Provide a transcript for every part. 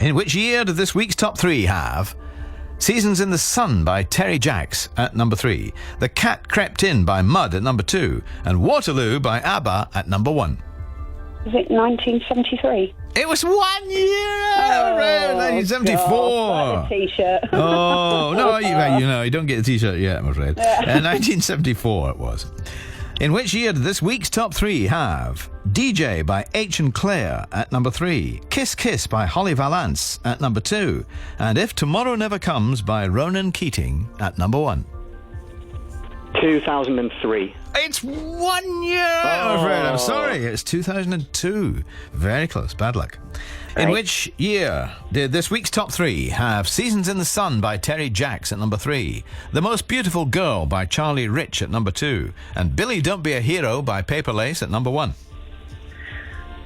In which year did this week's top 3 have Seasons in the Sun by Terry Jacks at number 3, The Cat Crept In by Mud at number 2, and Waterloo by ABBA at number 1? Was it 1973? It was 1 year out, 1974. God, a T-shirt. Oh, no, you don't get a T-shirt yet, I'm afraid. 1974 it was. In which year did this week's top 3 have DJ by H and Claire at number 3, Kiss Kiss by Holly Valance at number 2, and If Tomorrow Never Comes by Ronan Keating at number 1? 2003. It's 1 year out, I'm afraid. I'm sorry. It's 2002. Very close. Bad luck. In which year did this week's top 3 have Seasons in the Sun by Terry Jacks at number 3, The Most Beautiful Girl by Charlie Rich at number 2, and Billy Don't Be a Hero by Paper Lace at number 1?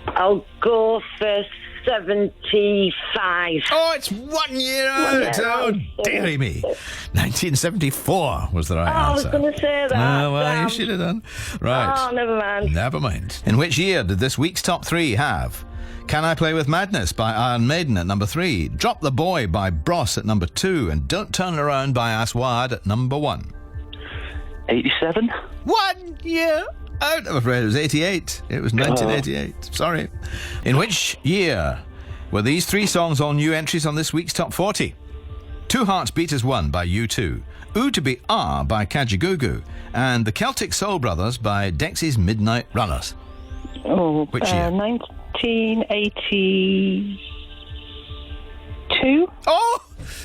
I'll go for 75. Oh, it's 1 year out. Oh, dearie me. 1974 was the right answer. I was going to say that. Oh, well, you should have done. Right. Oh, never mind. Never mind. In which year did this week's top 3 have Can I Play With Madness by Iron Maiden at number 3, Drop the Boy by Bros at number 2, and Don't Turn Around by Aswad at number 1? 87. 1 year out, I'm afraid. It was 88. It was 1988. Sorry. In which year were these 3 songs all new entries on this week's top 40? Two Hearts Beat as One by U2, Ooh to Be Ah by Kajagoogoo, and The Celtic Soul Brothers by Dexy's Midnight Runners? Oh, which year? 1982. Oh!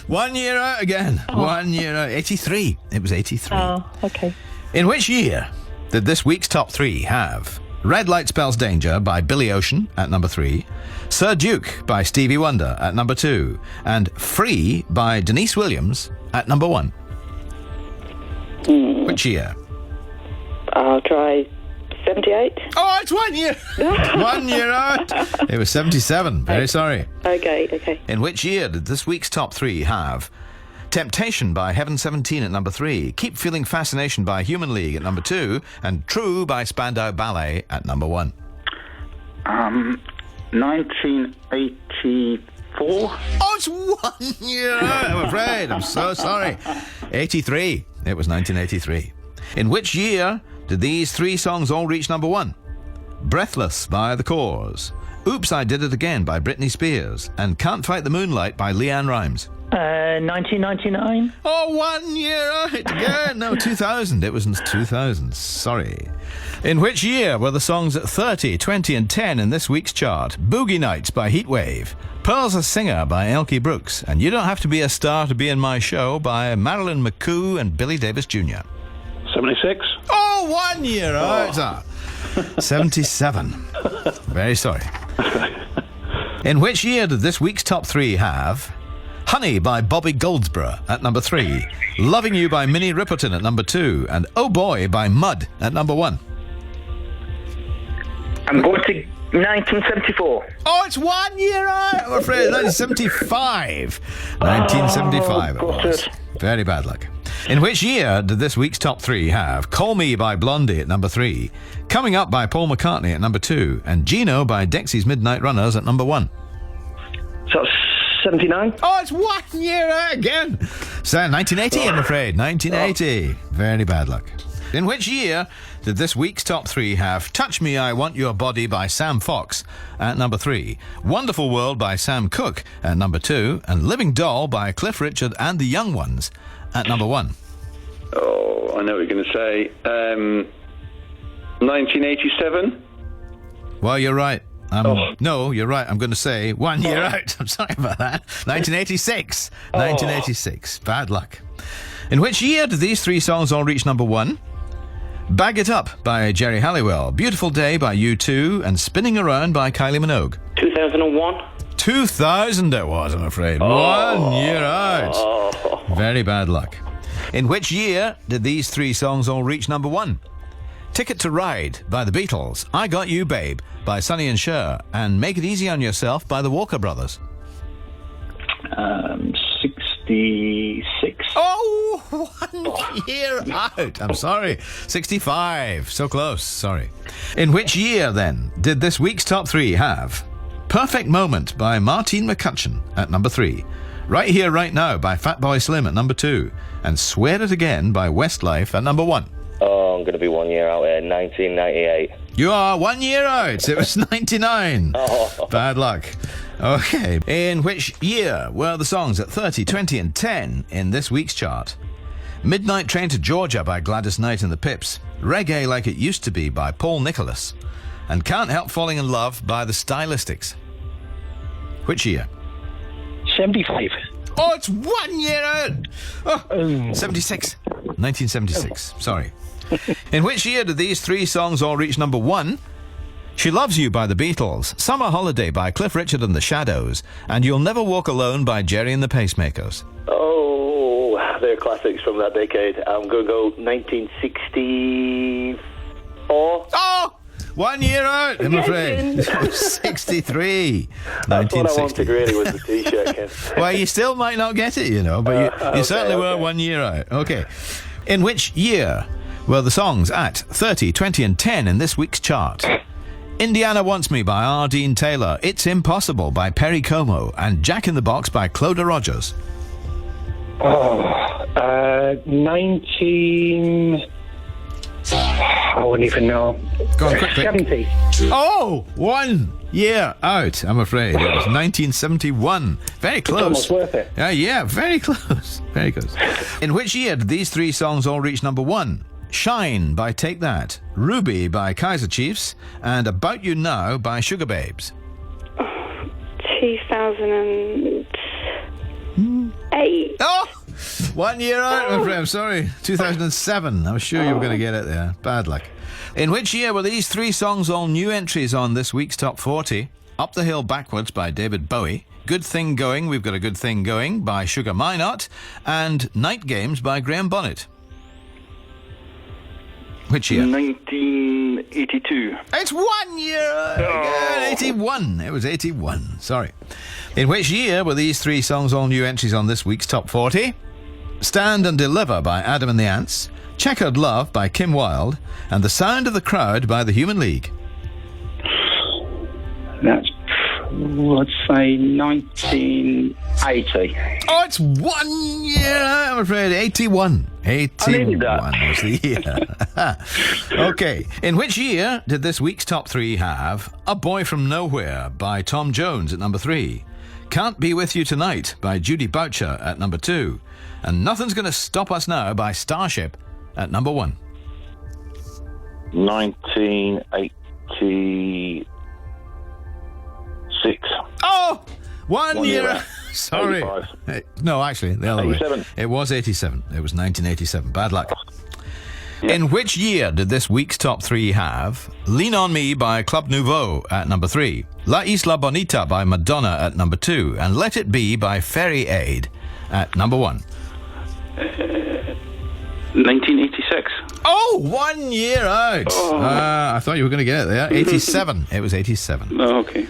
1 year out again. 1 year out. 83. It was 83. Oh, okay. In which year did this week's top 3 have Red Light Spells Danger by Billy Ocean at number 3, Sir Duke by Stevie Wonder at number 2, and Free by Denise Williams at number 1? Which year? I'll try 78. Oh, it's 1 year. 1 year out. It was 77. Very sorry. Okay. In which year did this week's top 3 have Temptation by Heaven 17 at number 3, Keep Feeling Fascination by Human League at number 2, and True by Spandau Ballet at number 1? 1984. Oh, it's 1 year out, I'm afraid. I'm so sorry. 83. It was 1983. In which year did these 3 songs all reach number 1? Breathless by The Corrs, Oops, I Did It Again by Britney Spears, and Can't Fight the Moonlight by Leanne Rimes? 1999. Oh, 1 year out again. No, 2000. It was in 2000. Sorry. In which year were the songs at 30, 20 and 10 in this week's chart? Boogie Nights by Heatwave, Pearl's a Singer by Elkie Brooks, and You Don't Have to Be a Star to Be in My Show by Marilyn McCoo and Billy Davis Jr. 76. Oh, 1 year out. 77. Very sorry. In which year did this week's top 3 have Honey by Bobby Goldsboro at number 3, Loving You by Minnie Riperton at number 2, and Oh Boy by Mud at number 1? I'm going to 1974. Oh, it's 1 year out, I'm afraid. 1975. 1975 it was. Very bad luck. In which year did this week's top 3 have Call Me by Blondie at number 3, Coming Up by Paul McCartney at number 2, and Gino by Dexy's Midnight Runners at number 1? So it's 79. Oh, it's 1 year out again. So 1980, I'm afraid. 1980. Very bad luck. In which year did this week's top 3 have Touch Me, I Want Your Body by Sam Fox at number 3, Wonderful World by Sam Cooke at number 2, and Living Doll by Cliff Richard and the Young Ones at number 1? Oh, I know what you're going to say. 1987. Well, you're right. No, you're right. I'm going to say 1 year out. I'm sorry about that. 1986. 1986. Bad luck. In which year did these 3 songs all reach number 1? Bag It Up by Jerry Halliwell, Beautiful Day by U2, and Spinning Around by Kylie Minogue? 2001. 2000 it was, I'm afraid. 1 year out. Very bad luck. In which year did these 3 songs all reach number 1? Ticket to Ride by the Beatles, I Got You Babe by Sonny and Cher, and Make It Easy on Yourself by the Walker Brothers? 66. Oh, 1 year out. I'm sorry. 65. So close. Sorry. In which year, then, did this week's top 3 have Perfect Moment by Martine McCutcheon at number 3. Right Here, Right Now by Fatboy Slim at number 2. And Swear It Again by Westlife at number 1. Oh, I'm going to be 1 year out here, 1998. You are 1 year out. It was 99. Oh. Bad luck. Okay. In which year were the songs at 30, 20 and 10 in this week's chart? Midnight Train to Georgia by Gladys Knight and the Pips. Reggae Like It Used to Be by Paul Nicholas. And Can't Help Falling in Love by the Stylistics. Which year? 75. Oh, it's 1 year out. Oh, 76. 1976. Sorry. In which year did these three songs all reach number 1? She Loves You by the Beatles, Summer Holiday by Cliff Richard and the Shadows, and You'll Never Walk Alone by Jerry and the Pacemakers. Oh, they're classics from that decade. I'm going to go 1964. Oh! 1 year out, I'm afraid. 63. That's what I wanted, really, was the T-shirt, Ken. Well, you still might not get it, you know, but you certainly were 1 year out. Okay. In which year were the songs at 30, 20 and 10 in this week's chart? Indiana Wants Me by R. Dean Taylor, It's Impossible by Perry Como, and Jack in the Box by Cloda Rogers. 19... I wouldn't even know. Go on, quick. 70. Oh, 1 year out, I'm afraid. It was 1971. Very close. Almost worth it. Yeah, very close. Very close. In which year did these three songs all reach number 1? Shine by Take That, Ruby by Kaiser Chiefs, and About You Now by Sugar Babes. 2008. Oh! 1 year out, my friend. I'm sorry. 2007. I was sure you were going to get it there. Bad luck. In which year were these three songs all new entries on this week's Top 40? Up the Hill Backwards by David Bowie, Good Thing Going, We've Got a Good Thing Going by Sugar Minott, and Night Games by Graham Bonnet. Which year? 1982. It's 1 year out again. 81. It was 81. Sorry. In which year were these three songs all new entries on this week's Top 40? Stand and Deliver by Adam and the Ants, Checkered Love by Kim Wilde, and The Sound of the Crowd by the Human League. That's, let's say, 1980. Oh, it's 1 year out, I'm afraid. 81. 81 was the year. Okay. In which year did this week's top 3 have A Boy From Nowhere by Tom Jones at number 3, Can't Be With You Tonight by Judy Boucher at number 2, and Nothing's Gonna Stop Us Now by Starship at number 1? 1986. Oh! 1 year out. Sorry. 85. No, actually, the other 87. way. It was 87. It was 1987. Bad luck. In which year did this week's top 3 have Lean On Me by Club Nouveau at number 3, La Isla Bonita by Madonna at number 2, and Let It Be by Ferry Aid at number 1? 1986. Oh, 1 year out. I thought you were going to get it there. 87. It was 87. Oh, okay.